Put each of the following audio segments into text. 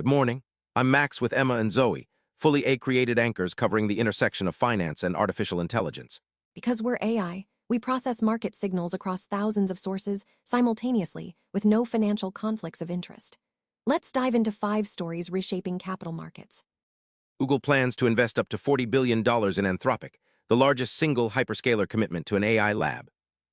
Good morning. I'm Max with Emma and Zoe, fully A-created anchors covering the intersection of finance and artificial intelligence. Because we're AI, we process market signals across thousands of sources simultaneously with no financial conflicts of interest. Let's dive into 5 stories reshaping capital markets. Google plans to invest up to $40 billion in Anthropic, the largest single hyperscaler commitment to an AI lab.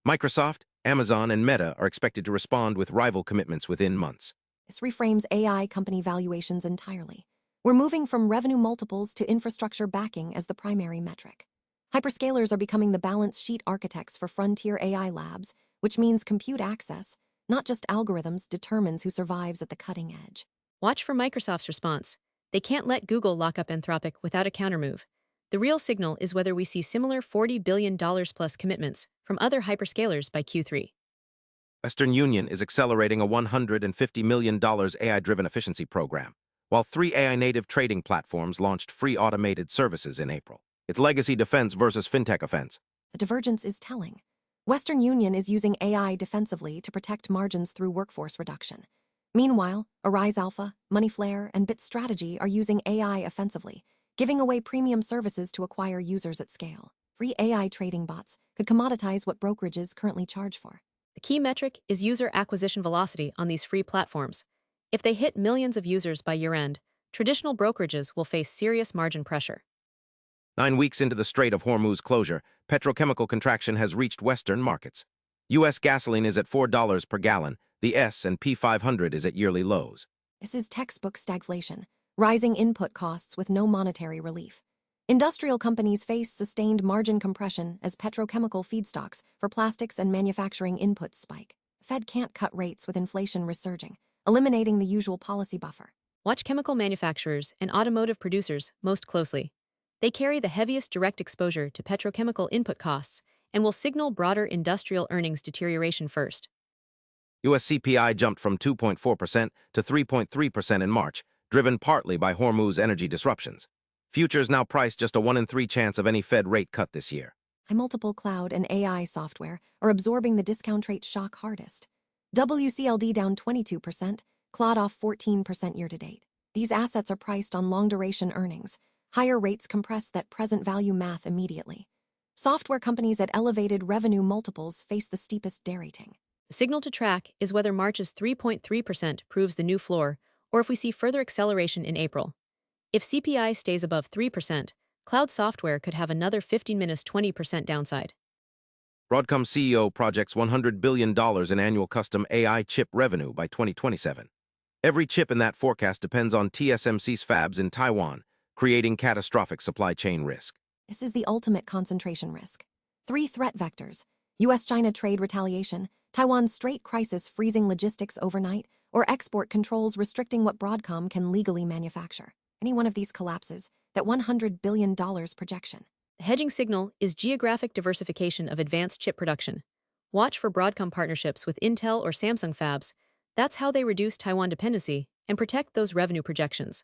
Microsoft, Amazon, and Meta are expected to respond with rival commitments within months. This reframes AI company valuations entirely. We're moving from revenue multiples to infrastructure backing as the primary metric. Hyperscalers are becoming the balance sheet architects for frontier AI labs, which means compute access, not just algorithms, determines who survives at the cutting edge. Watch for Microsoft's response. They can't let Google lock up Anthropic without a countermove. The real signal is whether we see similar $40 billion plus commitments from other hyperscalers by Q3. Western Union is accelerating a $150 million AI-driven efficiency program, while 3 AI-native trading platforms launched free automated services in April. It's legacy defense versus fintech offense. The divergence is telling. Western Union is using AI defensively to protect margins through workforce reduction. Meanwhile, Arise Alpha, Moneyflare, and BitStrategy are using AI offensively, giving away premium services to acquire users at scale. Free AI trading bots could commoditize what brokerages currently charge for. The key metric is user acquisition velocity on these free platforms. If they hit millions of users by year-end, traditional brokerages will face serious margin pressure. 9 weeks into the Strait of Hormuz closure, petrochemical contraction has reached Western markets. U.S. gasoline is at $4 per gallon. The S&P 500 is at yearly lows. This is textbook stagflation, rising input costs with no monetary relief. Industrial companies face sustained margin compression as petrochemical feedstocks for plastics and manufacturing inputs spike. The Fed can't cut rates with inflation resurging, eliminating the usual policy buffer. Watch chemical manufacturers and automotive producers most closely. They carry the heaviest direct exposure to petrochemical input costs and will signal broader industrial earnings deterioration first. U.S. CPI jumped from 2.4% to 3.3% in March, driven partly by Hormuz energy disruptions. Futures now price just a 1 in 3 chance of any Fed rate cut this year. Multiple cloud and AI software are absorbing the discount rate shock hardest. WCLD down 22%, Claude off 14% year-to-date. These assets are priced on long-duration earnings. Higher rates compress that present value math immediately. Software companies at elevated revenue multiples face the steepest derating. The signal to track is whether March's 3.3% proves the new floor, or if we see further acceleration in April. If CPI stays above 3%, cloud software could have another 15-20% downside. Broadcom CEO projects $100 billion in annual custom AI chip revenue by 2027. Every chip in that forecast depends on TSMC's fabs in Taiwan, creating catastrophic supply chain risk. This is the ultimate concentration risk. 3 threat vectors: U.S.-China trade retaliation, Taiwan's Strait crisis freezing logistics overnight, or export controls restricting what Broadcom can legally manufacture. Any one of these collapses, that $100 billion projection. The hedging signal is geographic diversification of advanced chip production. Watch for Broadcom partnerships with Intel or Samsung fabs. That's how they reduce Taiwan dependency and protect those revenue projections.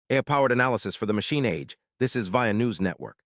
AI-powered analysis for the machine age. This is via News Network.